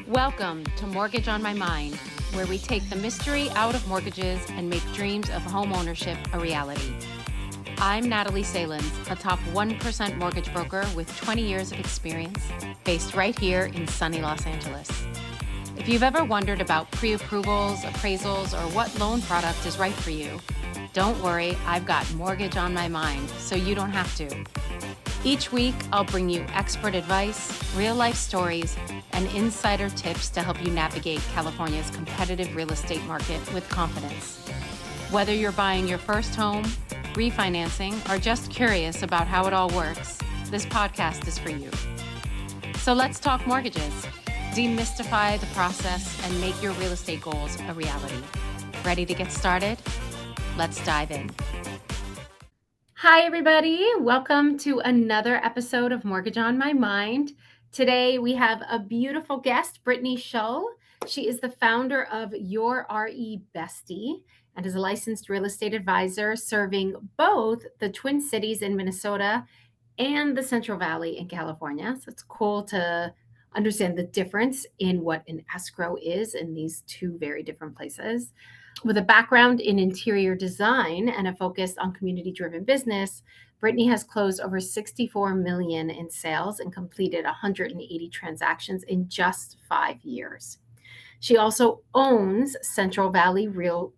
Welcome to Mortgage on My Mind, where we take the mystery out of mortgages and make dreams of home ownership a reality. I'm Natalie Salins, a top 1% mortgage broker with 20 years of experience, based right here in sunny Los Angeles. If you've ever wondered about pre-approvals, appraisals, or what loan product is right for you, don't worry, I've got Mortgage on My Mind, so you don't have to. Each week, I'll bring you expert advice, real-life stories, and insider tips to help you navigate California's competitive real estate market with confidence. Whether you're buying your first home, refinancing, or just curious about how it all works, this podcast is for you. So let's talk mortgages, demystify the process, and make your real estate goals a reality. Ready to get started? Let's dive in. Hi, everybody. Welcome to another episode of Mortgage on My Mind. Today, we have a beautiful guest, Brittney Shull. She is the founder of Your RE Bestie and is a licensed real estate advisor serving both the Twin Cities in Minnesota and the Central Valley in California. So it's cool to understand the difference in what an escrow is in these two very different places. With a background in interior design and a focus on community-driven business, Brittney has closed over $64 million in sales and completed 180 transactions in just 5 years. She also owns Central Valley Real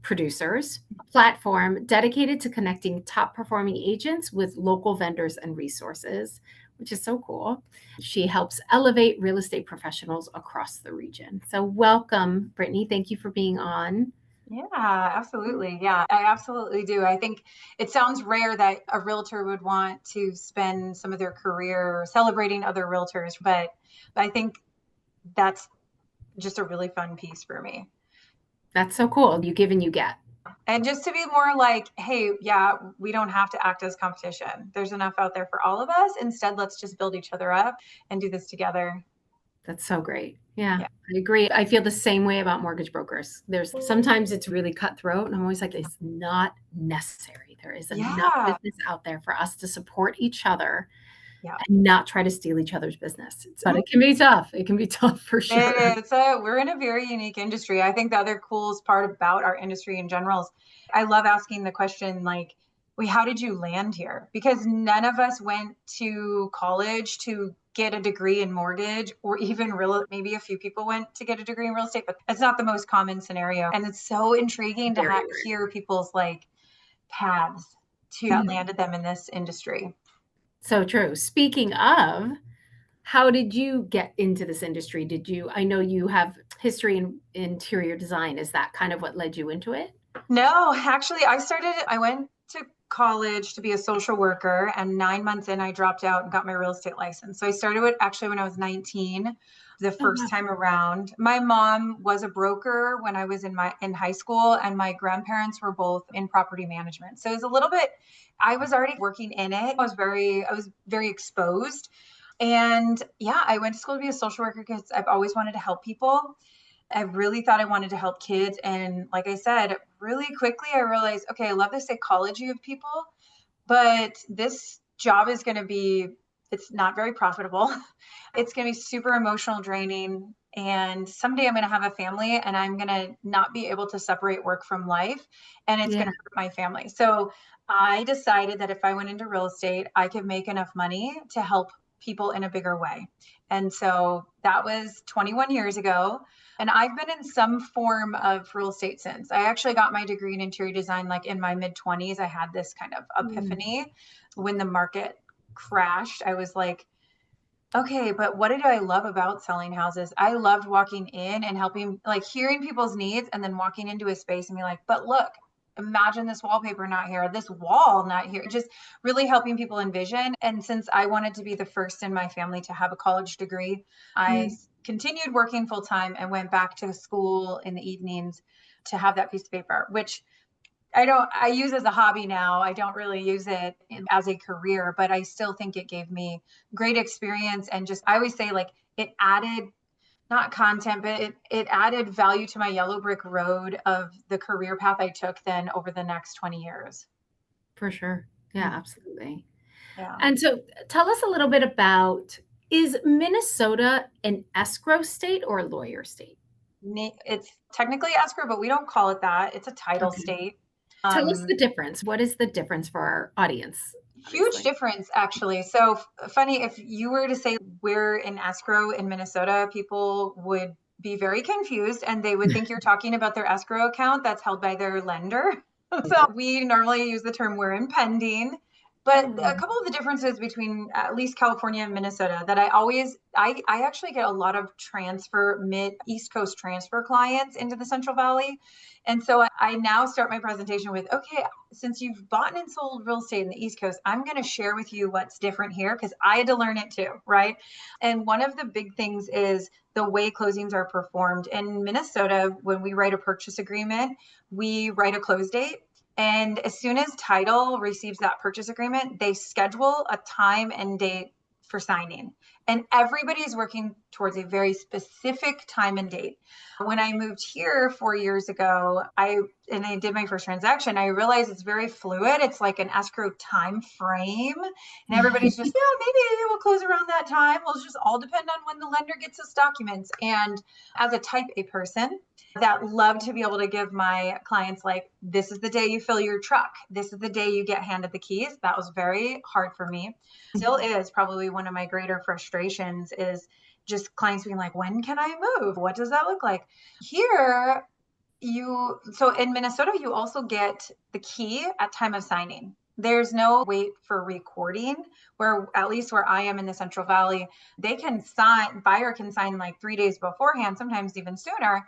Producers, a platform dedicated to connecting top-performing agents with local vendors and resources, which is so cool. She helps elevate real estate professionals across the region. So welcome, Brittney. Thank you for being on. Yeah, absolutely. Yeah, I absolutely do. I think it sounds rare that a realtor would want to spend some of their career celebrating other realtors, but I think that's just a really fun piece for me. That's so cool. You give and you get. And just to be more like, hey, yeah, we don't have to act as competition. There's enough out there for all of us. Instead, let's just build each other up and do this together. That's so great. Yeah, I agree. I feel the same way about mortgage brokers. Sometimes it's really cutthroat, and I'm always like, it's not necessary. There is enough business out there for us to support each other and not try to steal each other's business. But it can be tough. It can be tough for sure. We're in a very unique industry. I think the other coolest part about our industry in general is I love asking the question like, wait, how did you land here? Because none of us went to college to get a degree in mortgage or even maybe a few people went to get a degree in real estate, but that's not the most common scenario. And it's so intriguing to hear people's like paths that landed them in this industry. So true. Speaking of, how did you get into this industry? I know you have history in interior design. Is that kind of what led you into it? No, actually, I went to college to be a social worker, and 9 months in, I dropped out and got my real estate license. So I started when I was 19, the first time around. My mom was a broker when I was in high school, and my grandparents were both in property management. So it was a little bit, I was already working in it. I was very exposed. And yeah, I went to school to be a social worker because I've always wanted to help people. I really thought I wanted to help kids. And like I said, really quickly, I realized, okay, I love the psychology of people, but this job is going to be, it's not very profitable. It's going to be super emotional draining. And someday I'm going to have a family and I'm going to not be able to separate work from life. And it's going to hurt my family. So I decided that if I went into real estate, I could make enough money to help people in a bigger way. And so that was 21 years ago. And I've been in some form of real estate since. I actually got my degree in interior design like in my mid-20s. I had this kind of epiphany when the market crashed. I was like, okay, but what did I love about selling houses? I loved walking in and helping, like hearing people's needs and then walking into a space and be like, but look, imagine this wallpaper not here, this wall not here, just really helping people envision. And since I wanted to be the first in my family to have a college degree, I continued working full time and went back to school in the evenings to have that piece of paper, which I use as a hobby now. I don't really use it as a career, but I still think it gave me great experience. And just, I always say like it added not content, but it added value to my yellow brick road of the career path I took then over the next 20 years. For sure. Yeah, absolutely. Yeah. And so tell us a little bit about Is Minnesota an escrow state or a lawyer state? It's technically escrow, but we don't call it that. It's a title Okay. state. Tell us the difference. What is the difference for our audience? Huge Obviously. difference, actually. So funny, if you were to say we're in escrow in Minnesota, people would be very confused and they would think you're talking about their escrow account that's held by their lender. So we normally use the term we're in pending. But a couple of the differences between at least California and Minnesota that I actually get a lot of East Coast transfer clients into the Central Valley. And so I now start my presentation with, okay, since you've bought and sold real estate in the East Coast, I'm going to share with you what's different here because I had to learn it too, right? And one of the big things is the way closings are performed. In Minnesota, when we write a purchase agreement, we write a close date. And as soon as title receives that purchase agreement, they schedule a time and date for signing. And everybody is working towards a very specific time and date. When I moved here 4 years ago, I did my first transaction, I realized it's very fluid. It's like an escrow time frame. And everybody's just, yeah, maybe we'll close around that time. Well, it's just all depend on when the lender gets us documents. And as a type A person that love to be able to give my clients, like, this is the day you fill your truck. This is the day you get handed the keys. That was very hard for me. Still is probably one of my greater frustrations is just clients being like, when can I move? What does that look like? Here, so in Minnesota, you also get the key at time of signing. There's no wait for recording, where at least where I am in the Central Valley, buyer can sign like 3 days beforehand, sometimes even sooner.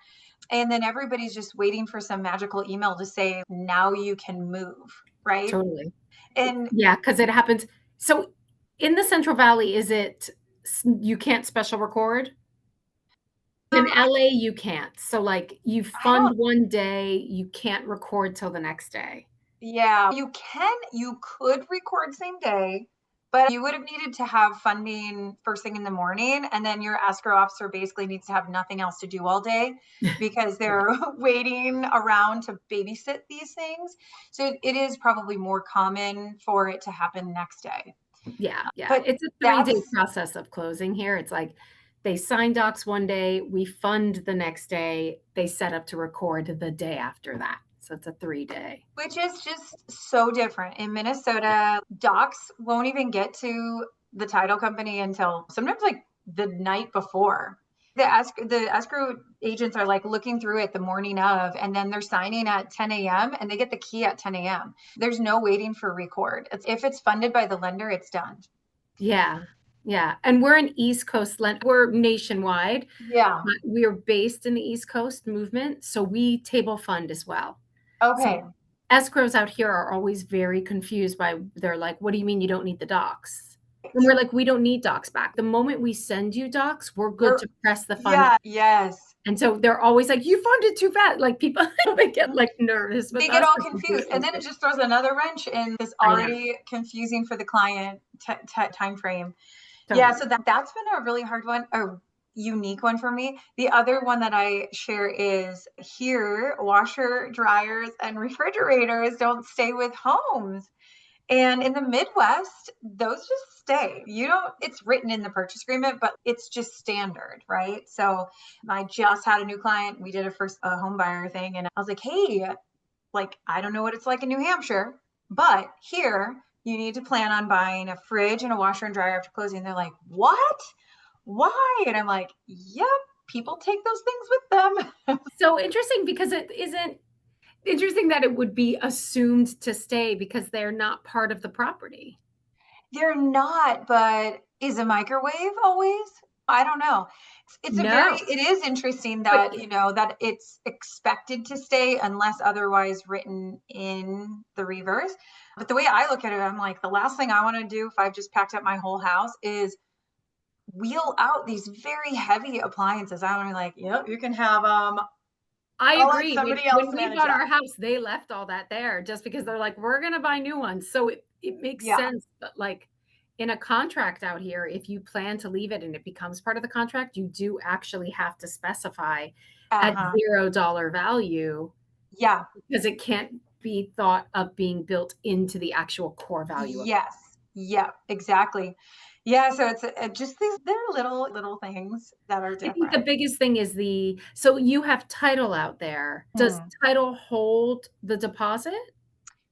And then everybody's just waiting for some magical email to say, now you can move, right? Totally. And Yeah, because it happens. So in the Central Valley, you can't special record? In LA, you can't. So like you fund one day, you can't record till the next day. Yeah, you could record same day, but you would have needed to have funding first thing in the morning. And then your escrow officer basically needs to have nothing else to do all day because they're waiting around to babysit these things. So it is probably more common for it to happen next day. Yeah, yeah. But It's a 3-day process of closing here. It's like they sign docs one day, we fund the next day, they set up to record the day after that. So it's a 3-day. Which is just so different. In Minnesota, docs won't even get to the title company until sometimes like the night before. The escrow agents are like looking through it the morning of, and then they're signing at 10 a.m. and they get the key at 10 a.m. There's no waiting for record. If it's funded by the lender, it's done. Yeah. Yeah. And we're an East Coast we're nationwide. Yeah. We are based in the East Coast movement. So we table fund as well. Okay. So escrows out here are always very confused they're like, what do you mean you don't need the docs? And we're like, we don't need docs back. The moment we send you docs, we're good to press the fund. Yeah, yes. And so they're always like, you funded too fast. Like people, they get like nervous. They get all confused. And then it just throws another wrench in this already confusing for the client time frame. Totally. Yeah, so that's been a really hard one, a unique one for me. The other one that I share is here, washer, dryers, and refrigerators don't stay with homes. And in the Midwest, those just stay. It's written in the purchase agreement, but it's just standard, right? So I just had a new client. We did a home buyer thing. And I was like, hey, like, I don't know what it's like in New Hampshire, but here you need to plan on buying a fridge and a washer and dryer after closing. They're like, what? Why? And I'm like, yep, people take those things with them. So interesting, because it isn't interesting that it would be assumed to stay because they're not part of the property. They're not, but is a microwave always? I don't know. It is interesting that, that it's expected to stay unless otherwise written in the reverse. But the way I look at it, I'm like, the last thing I want to do if I've just packed up my whole house is wheel out these very heavy appliances. I want to be like, yep, you can have I agree. When we bought our house, they left all that there just because they're like, we're going to buy new ones. So it makes sense. But like in a contract out here, if you plan to leave it and it becomes part of the contract, you do actually have to specify at $0 value. Yeah. Because it can't be thought of being built into the actual core value. Yes. Yeah, exactly. Yeah, so it's just they're little things that are I think the different. biggest thing is so you have title out there. Does title hold the deposit?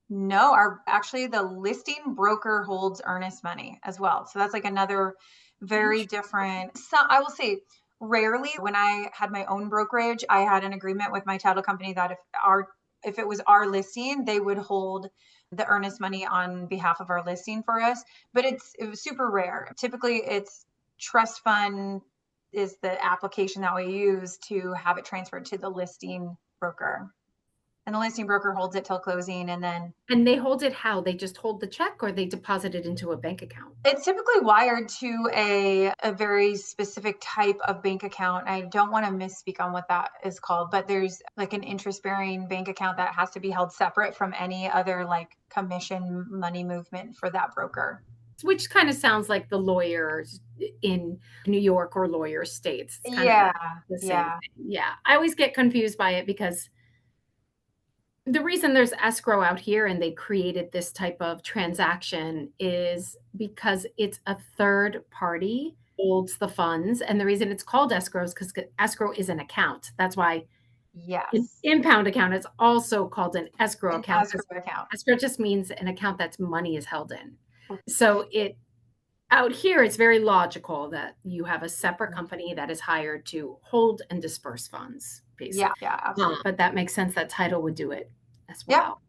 No, actually the listing broker holds earnest money as well. So that's like another very different. So I will say rarely when I had my own brokerage, I had an agreement with my title company that if it was our listing, they would hold the earnest money on behalf of our listing for us. But it was super rare. Typically it's trust fund is the application that we use to have it transferred to the listing broker. And the listing broker holds it till closing, and then And they hold it how? They just hold the check or they deposit it into a bank account? it's typically wired to a very specific type of bank account. I don't want to misspeak on what that is called, but there's like an interest-bearing bank account that has to be held separate from any other like commission money movement for that broker. Which kind of sounds like the lawyers in New York or lawyer states. It's kind of Yeah, the same yeah. thing. Yeah. I always get confused by it because the reason there's escrow out here and they created this type of transaction is because it's a third party holds the funds. And the reason it's called escrow is because escrow is an account. That's why an Yes. impound account is also called an escrow An account. escrow account. Escrow just means an account that's money is held in. So out here, it's very logical that you have a separate company that is hired to hold and disperse funds, basically. Yeah, absolutely. But that makes sense that title would do it as Yeah. well.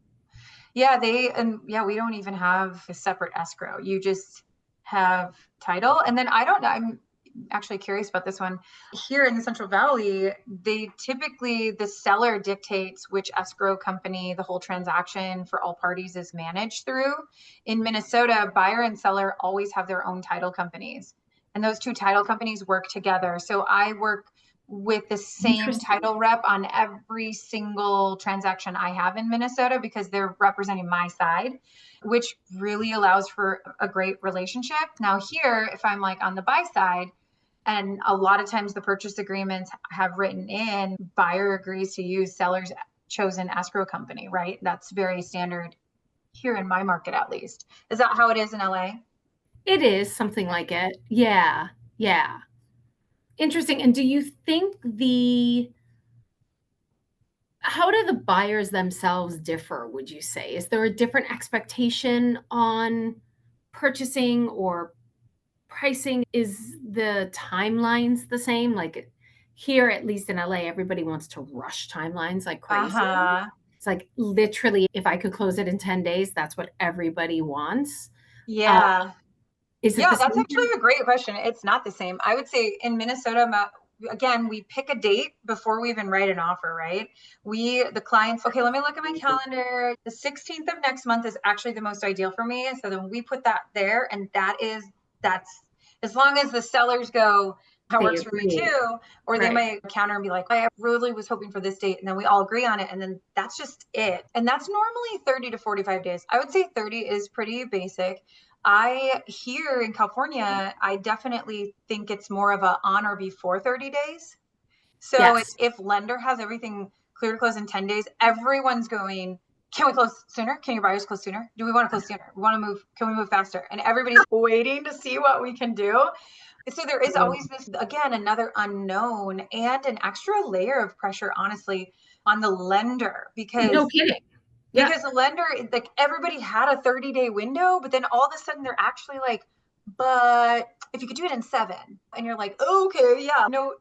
Yeah, we don't even have a separate escrow. You just have title. And then I don't know, I'm actually curious about this one. Here in the Central Valley, the seller dictates which escrow company the whole transaction for all parties is managed through. In Minnesota, buyer and seller always have their own title companies. And those two title companies work together. So I work with the same title rep on every single transaction I have in Minnesota because they're representing my side, which really allows for a great relationship. Now here, if I'm like on the buy side, and a lot of times the purchase agreements have written in, buyer agrees to use seller's chosen escrow company, right? That's very standard here in my market, at least. Is that how it is in LA? It is something like it. Yeah. Yeah. Interesting. And do you think how do the buyers themselves differ, would you say? Is there a different expectation on purchasing or pricing? Is the timelines the same? Like here, at least in LA, everybody wants to rush timelines like crazy. It's like literally, if I could close it in 10 days, that's what everybody wants. Yeah. Is it Yeah, the that's same? actually a great question. It's not the same. I would say in Minnesota, again, we pick a date before we even write an offer, right? The clients, okay, let me look at my calendar. The 16th of next month is actually the most ideal for me. So then we put that there, and that's as long as the sellers go, that works for me too. Or they might counter and be like, I really was hoping for this date. And then we all agree on it. And then that's just it. And that's normally 30 to 45 days. I would say 30 is pretty basic. Here in California, I definitely think it's more of a on or before 30 days. So Yes. if lender has everything clear to close in 10 days, everyone's going, can we close sooner? Can your buyers close sooner? Do we want to close sooner? We want to move. Can we move faster? And everybody's waiting to see what we can do. So there is always this, again, another unknown and an extra layer of pressure, honestly, on the lender because No kidding. because the lender, like everybody had a 30-day window, but then all of a sudden they're actually like, but if you could do it in 7, and you're like, okay, yeah, no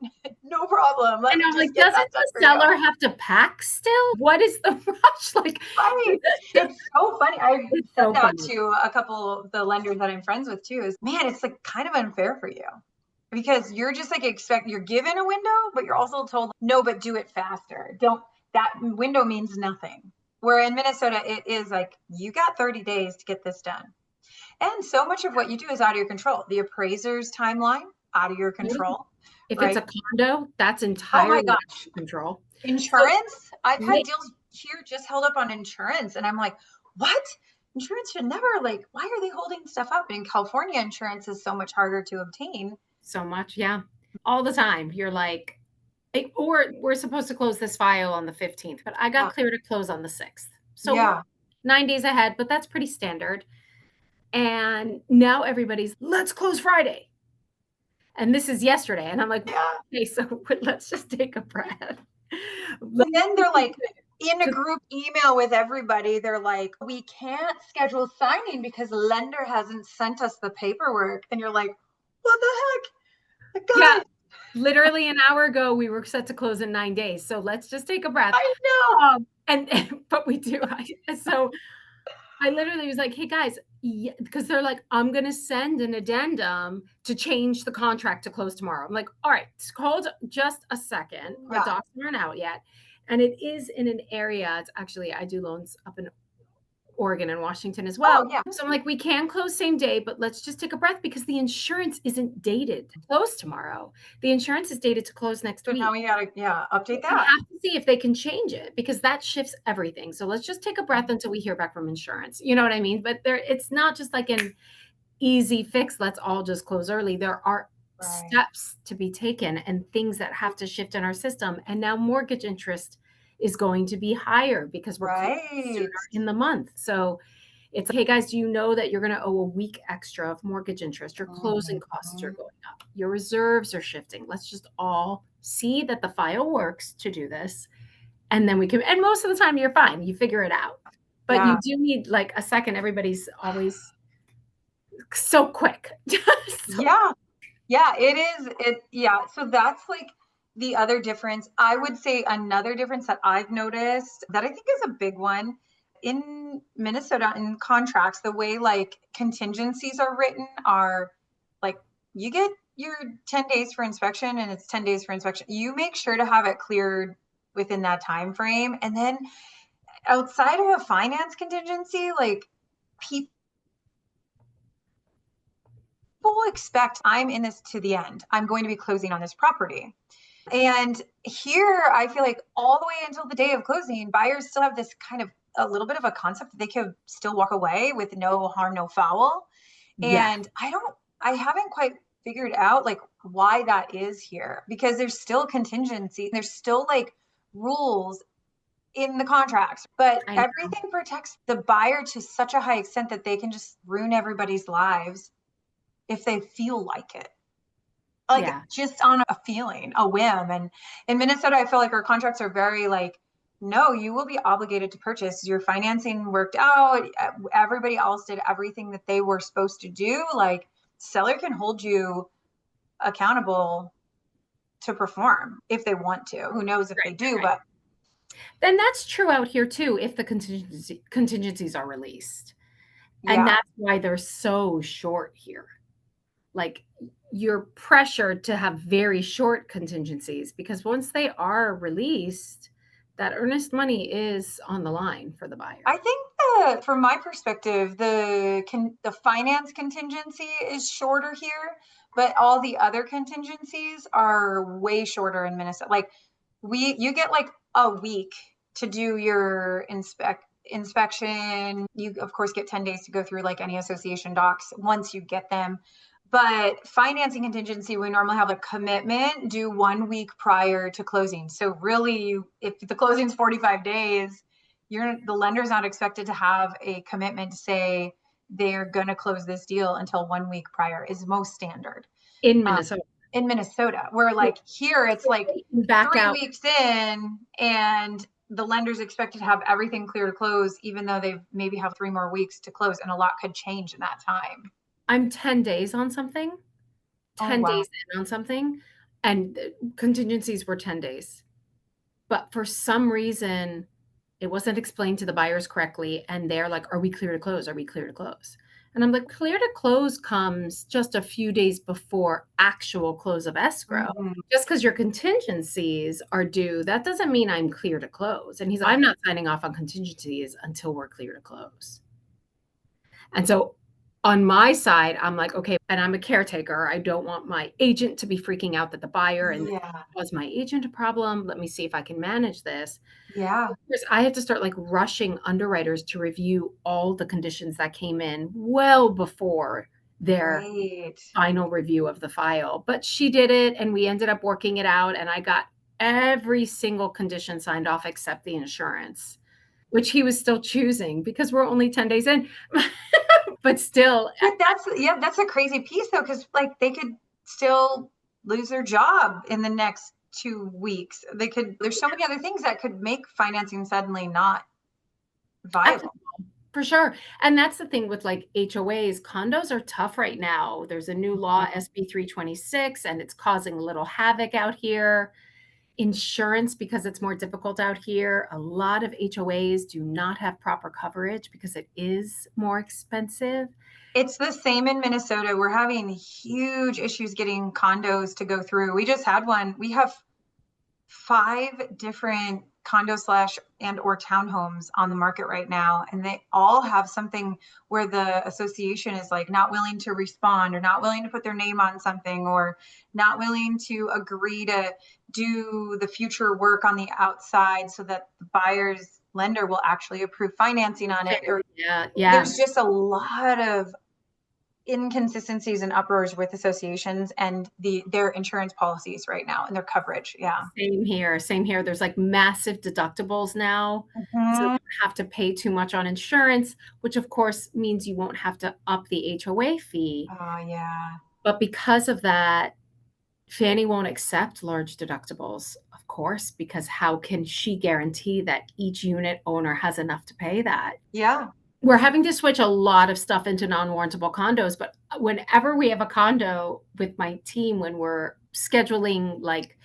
problem. And I'm like, doesn't the seller have to pack still? What is the rush? Like, right. It's so funny. I've said that to a couple of the lenders that I'm friends with too, is man, it's like kind of unfair for you because you're just like you're given a window, but you're also told, no, but do it faster. That window means nothing. Where in Minnesota, it is like, you got 30 days to get this done. And so much of what you do is out of your control. The appraiser's timeline, out of your control. If it's a condo, that's entirely out of control. Insurance, I've had deals here just held up on insurance. And I'm like, what? Insurance should never, like, why are they holding stuff up? In California, insurance is so much harder to obtain. So much, yeah. All the time. You're like, or we're supposed to close this file on the 15th, but I got clear to close on the 6th. So 9 days ahead, but that's pretty standard. And now everybody's, let's close Friday. And this is yesterday. And I'm like, okay, so let's just take a breath. And then they're like, in a group email with everybody, they're like, we can't schedule signing because the lender hasn't sent us the paperwork. And you're like, what the heck? Yeah, literally an hour ago, we were set to close in 9 days. So let's just take a breath. I know. But we do. So I literally was like, hey guys, because they're like, I'm going to send an addendum to change the contract to close tomorrow. I'm like, all right, hold just a second. Our docs aren't out yet. And it is in an area. It's actually, I do loans up in Oregon and Washington as well. Oh, yeah. So I'm like, we can close same day, but let's just take a breath because the insurance isn't dated to close tomorrow. The insurance is dated to close next week. Now we gotta, update that. We have to see if they can change it because that shifts everything. So let's just take a breath until we hear back from insurance. You know what I mean? But it's not just like an easy fix. Let's all just close early. There are steps to be taken and things that have to shift in our system. And now mortgage interest is going to be higher because we're sooner in the month. So it's like, hey guys, do you know that you're going to owe a week extra of mortgage interest? Your closing costs are going up. Your reserves are shifting. Let's just all see that the file works to do this. And then we can, and most of the time you're fine. You figure it out. But you do need like a second. Everybody's always so quick. Yeah, it is. So that's like the other difference. I would say another difference that I've noticed that I think is a big one in Minnesota in contracts, the way like contingencies are written are like, you get your 10 days for inspection and it's 10 days for inspection. You make sure to have it cleared within that time frame. And then outside of a finance contingency, like people expect I'm in this to the end. I'm going to be closing on this property. And here I feel like all the way until the day of closing, buyers still have this kind of a little bit of a concept that they could still walk away with no harm, no foul. And I haven't quite figured out like why that is here, because there's still contingency. There's still like rules in the contracts, but everything protects the buyer to such a high extent that they can just ruin everybody's lives if they feel like it. Like just on a feeling, a whim. And in Minnesota, I feel like our contracts are very like, no, you will be obligated to purchase. Your financing worked out. Everybody else did everything that they were supposed to do. Like seller can hold you accountable to perform if they want to. Who knows if they do, but. Then that's true out here too, if the contingencies are released. And that's why they're so short here. Like you're pressured to have very short contingencies because once they are released, that earnest money is on the line for the buyer. I think from my perspective, the finance contingency is shorter here, but all the other contingencies are way shorter in Minnesota. Like you get like a week to do your inspection. You of course get 10 days to go through like any association docs once you get them. But financing contingency, we normally have a commitment due 1 week prior to closing. So really, if the closing's 45 days, the lender's not expected to have a commitment to say they're going to close this deal until 1 week prior is most standard. In Minnesota. In Minnesota, where like here, it's like 3 weeks in and the lender's expected to have everything clear to close, even though they maybe have 3 more weeks to close, and a lot could change in that time. I'm 10 days on something, 10 days in on something, and contingencies were 10 days. But for some reason, it wasn't explained to the buyers correctly. And they're like, are we clear to close? Are we clear to close? And I'm like, clear to close comes just a few days before actual close of escrow. Just because your contingencies are due, that doesn't mean I'm clear to close. And he's like, I'm not signing off on contingencies until we're clear to close. And so on my side, I'm like, okay, and I'm a caretaker. I don't want my agent to be freaking out that the buyer and was my agent a problem? Let me see if I can manage this. Yeah. I had to start like rushing underwriters to review all the conditions that came in well before their final review of the file. But she did it and we ended up working it out. And I got every single condition signed off except the insurance, which he was still choosing because we're only 10 days in. but still. But that's a crazy piece though, because like they could still lose their job in the next 2 weeks. There's so many other things that could make financing suddenly not viable. For sure. And that's the thing with like HOAs. Condos are tough right now. There's a new law, SB 326, and it's causing a little havoc out here. Insurance, because it's more difficult out here. A lot of HOAs do not have proper coverage because it is more expensive. It's the same in Minnesota. We're having huge issues getting condos to go through. We just had one. We have 5 different condo / and or townhomes on the market right now. And they all have something where the association is like not willing to respond or not willing to put their name on something or not willing to agree to do the future work on the outside so that the buyer's lender will actually approve financing on it. Or there's just a lot of inconsistencies and uproars with associations and their insurance policies right now and their coverage. Yeah. Same here. There's like massive deductibles now. So you have to pay too much on insurance, which of course means you won't have to up the HOA fee. Oh yeah. But because of that, Fannie won't accept large deductibles, of course, because how can she guarantee that each unit owner has enough to pay that? Yeah. We're having to switch a lot of stuff into non-warrantable condos, but whenever we have a condo with my team, when we're scheduling, like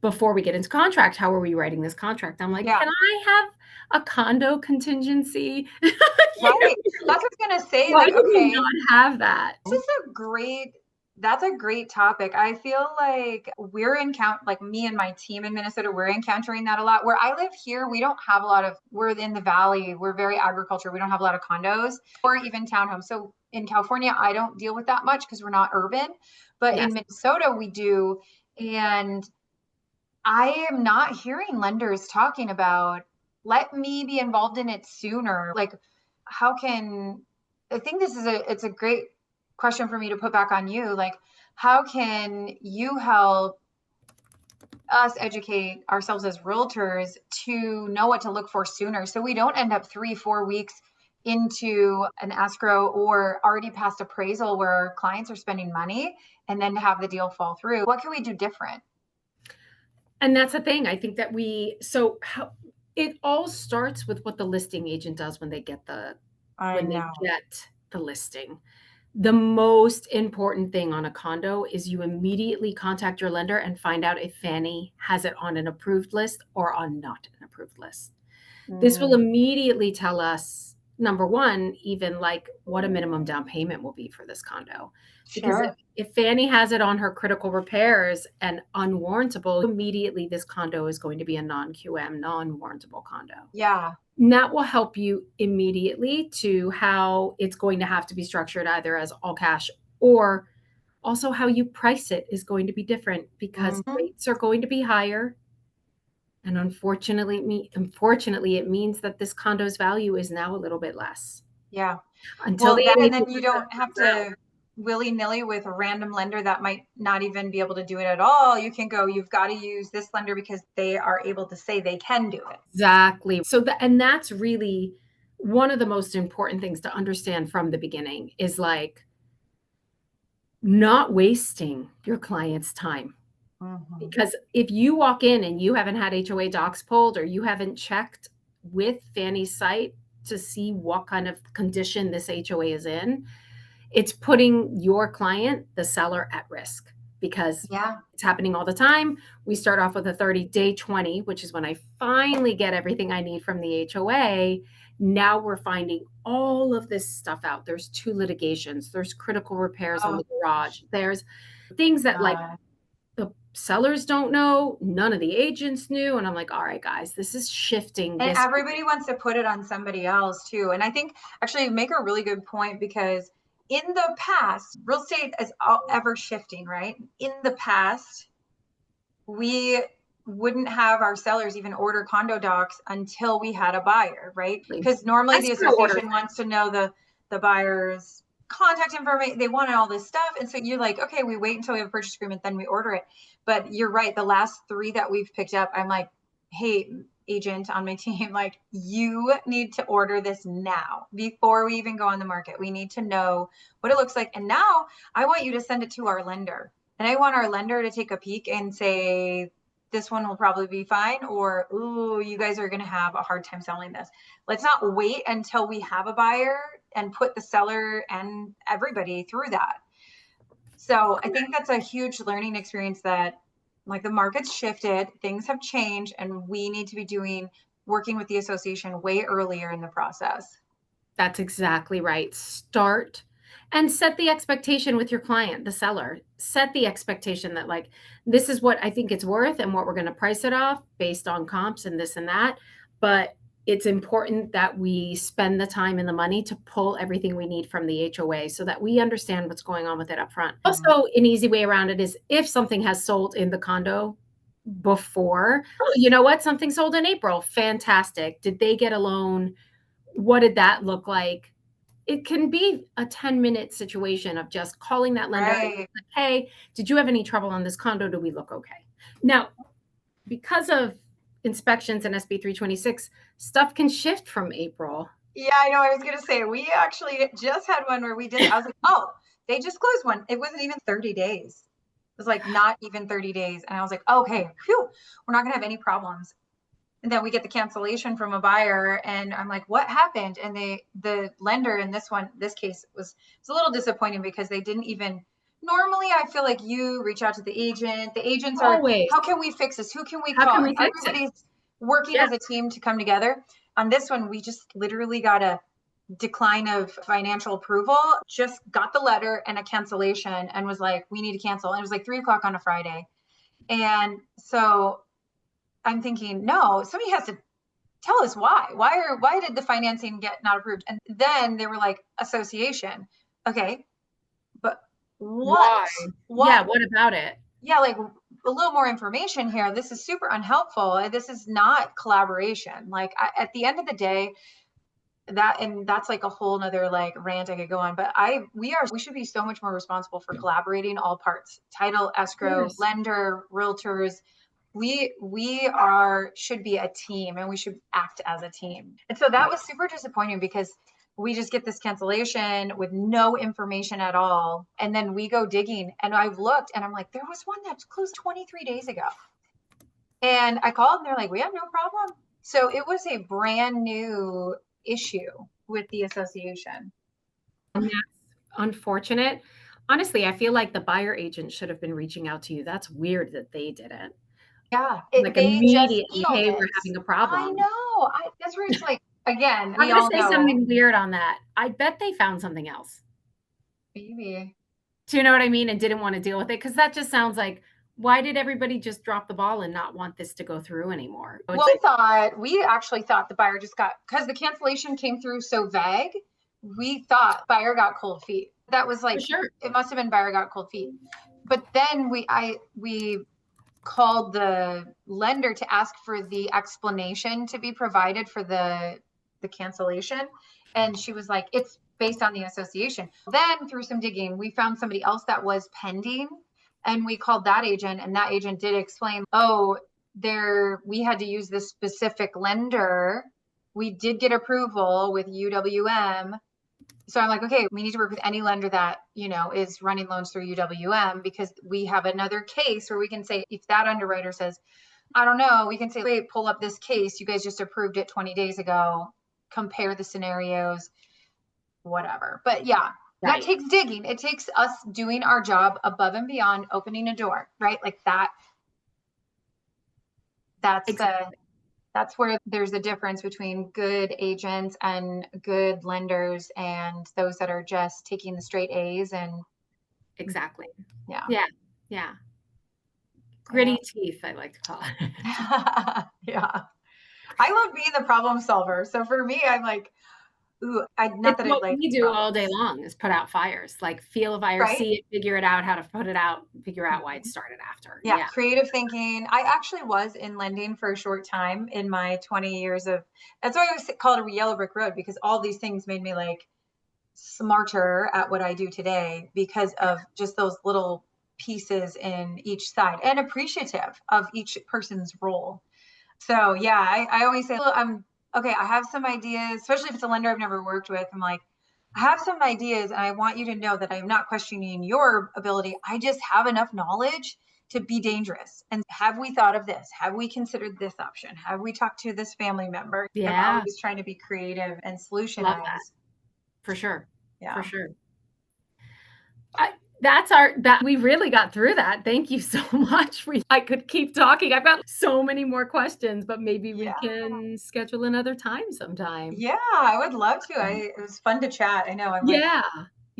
before we get into contract, how are we writing this contract? I'm like, can I have a condo contingency? Right. That's what I was going to say. Why do we not have that? This is that's a great topic. I feel like like me and my team in Minnesota, we're encountering that a lot. Where I live here, we don't have we're in the valley. We're very agriculture. We don't have a lot of condos or even townhomes. So in California, I don't deal with that much because we're not urban, but in Minnesota we do. And I am not hearing lenders talking about, let me be involved in it sooner. Like I think it's a great question for me to put back on you. Like, how can you help us educate ourselves as realtors to know what to look for sooner so we don't end up 3-4 weeks into an escrow or already past appraisal where our clients are spending money and then to have the deal fall through? What can we do different? And that's the thing. I think that it all starts with what the listing agent does when they get the listing. The most important thing on a condo is you immediately contact your lender and find out if Fannie has it on an approved list or on not an approved list. This will immediately tell us, number one, even like what a minimum down payment will be for this condo. Because if Fannie has it on her critical repairs and unwarrantable, immediately this condo is going to be a non-QM, non-warrantable condo. Yeah. And that will help you immediately to how it's going to have to be structured either as all cash or also how you price it is going to be different because rates are going to be higher. And unfortunately, it means that this condo's value is now a little bit less. Yeah. And then you don't have to willy-nilly with a random lender that might not even be able to do it at all. You can go, you've got to use this lender because they are able to say they can do it. Exactly. And that's really one of the most important things to understand from the beginning is like not wasting your client's time. Because if you walk in and you haven't had HOA docs pulled or you haven't checked with Fannie's site to see what kind of condition this HOA is in, it's putting your client, the seller, at risk because it's happening all the time. We start off with a 30-day 20, which is when I finally get everything I need from the HOA. Now we're finding all of this stuff out. There's 2 litigations. There's critical repairs on the garage. There's things that like the sellers don't know. None of the agents knew. And I'm like, all right, guys, this is shifting. And everybody wants to put it on somebody else too. And I think actually you make a really good point because in the past, real estate is ever shifting, right? In the past, we wouldn't have our sellers even order condo docs until we had a buyer, right? Because normally the association wants to know the buyer's contact information. They wanted all this stuff. And so you're like, okay, we wait until we have a purchase agreement, then we order it. But you're right. The last 3 that we've picked up, I'm like, hey, agent on my team, like, you need to order this now before we even go on the market. We need to know what it looks like. And now I want you to send it to our lender. And I want our lender to take a peek and say, this one will probably be fine, or, ooh, you guys are going to have a hard time selling this. Let's not wait until we have a buyer and put the seller and everybody through that. So I think that's a huge learning experience, that like the market's shifted, things have changed, and we need to be working with the association way earlier in the process. That's exactly right. Start and set the expectation with your client, the seller. Set the expectation that, like, this is what I think it's worth and what we're going to price it off based on comps and this and that. But it's important that we spend the time and the money to pull everything we need from the HOA so that we understand what's going on with it up front. Also, an easy way around it is, if something has sold in the condo before, you know what, something sold in April, fantastic. Did they get a loan? What did that look like? It can be a 10-minute situation of just calling that lender. Right. Like, hey, did you have any trouble on this condo? Do we look okay? Now, because of inspections and SB 326, stuff can shift from April. Yeah, I know. I was going to say, we actually just had one where I was like, oh, they just closed one. It wasn't even 30 days. It was like not even 30 days. And I was like, okay, phew, we're not going to have any problems. And then we get the cancellation from a buyer, and I'm like, what happened? And the lender in this case was a little disappointing, because they didn't even, normally I feel like you reach out to the agent. The agents are, Always. how can we fix this? Who can we How call? can we fix Everybody's working as a team to come together. On this one, we just literally got a decline of financial approval, just got the letter and a cancellation, and was like, we need to cancel. And it was like 3:00 on a Friday. And so I'm thinking, no, somebody has to tell us why. Why did the financing get not approved? And then they were like, association. Okay, but what? Yeah, what about it? Yeah, like a little more information here. This is super unhelpful. This is not collaboration. Like, at the end of the day, that's like a whole nother like rant I could go on. But we should be so much more responsible for collaborating all parts: title, escrow, lender, realtors. We should be a team, and we should act as a team. And so that was super disappointing, because we just get this cancellation with no information at all. And then we go digging, and I've looked, and I'm like, there was one that closed 23 days ago. And I called, and they're like, we have no problem. So it was a brand new issue with the association. And that's unfortunate. Honestly, I feel like the buyer agent should have been reaching out to you. That's weird that they didn't. Yeah. Like, immediately, hey, we're having a problem. I know. That's where it's like, again, I'm going to say something weird on that. I bet they found something else. Maybe. Do you know what I mean? And didn't want to deal with it? Because that just sounds like, why did everybody just drop the ball and not want this to go through anymore? We actually thought the buyer just because the cancellation came through so vague, we thought buyer got cold feet. That was like, sure. It must have been buyer got cold feet. But then we called the lender to ask for the explanation to be provided for the cancellation. And she was like, it's based on the association. Then through some digging, we found somebody else that was pending. And we called that agent, and that agent did explain, we had to use this specific lender. We did get approval with UWM. So I'm like, okay, we need to work with any lender that, is running loans through UWM, because we have another case where we can say, if that underwriter says, I don't know, we can say, wait, pull up this case. You guys just approved it 20 days ago. Compare the scenarios, whatever. But yeah, that takes digging. It takes us doing our job above and beyond opening a door, right? Like that. That's where there's a difference between good agents and good lenders, and those that are just taking the straight A's. And exactly. Yeah. Gritty teeth, I like to call it. Yeah. I love being the problem solver. So for me, I'm like, ooh, we do all day long is put out fires, like feel a fire, see it, figure it out, how to put it out, figure out why it started after. Yeah. Creative thinking. I actually was in lending for a short time in my 20 years that's why I always call it a yellow brick road, because all these things made me like smarter at what I do today, because of just those little pieces in each side, and appreciative of each person's role. So yeah, I always say, well, I have some ideas, especially if it's a lender I've never worked with. I'm like, I have some ideas and I want you to know that I'm not questioning your ability. I just have enough knowledge to be dangerous. And have we thought of this? Have we considered this option? Have we talked to this family member? Yeah. I'm always trying to be creative and solutionize. For sure. Yeah. For sure. We really got through that. Thank you so much. I could keep talking. I've got so many more questions, but maybe we can schedule another time sometime. Yeah, I would love to. It was fun to chat. I know. Yeah.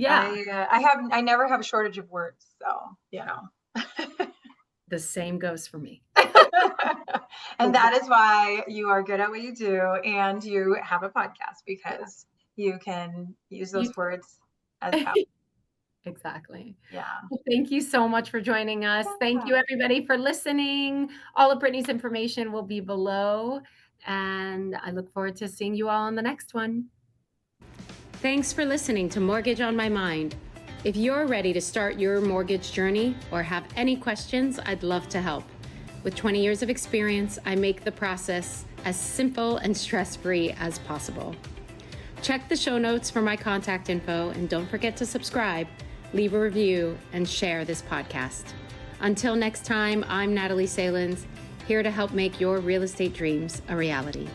I never have a shortage of words. So, The same goes for me. And that is why you are good at what you do and you have a podcast, because you can use those words as power. Exactly. Yeah. Well, thank you so much for joining us. Thank you, everybody, for listening. All of Brittany's information will be below, and I look forward to seeing you all on the next one. Thanks for listening to Mortgage on My Mind. If you're ready to start your mortgage journey or have any questions, I'd love to help. With 20 years of experience, I make the process as simple and stress-free as possible. Check the show notes for my contact info, and don't forget to subscribe, leave a review, and share this podcast. Until next time, I'm Natalie Salins, here to help make your real estate dreams a reality.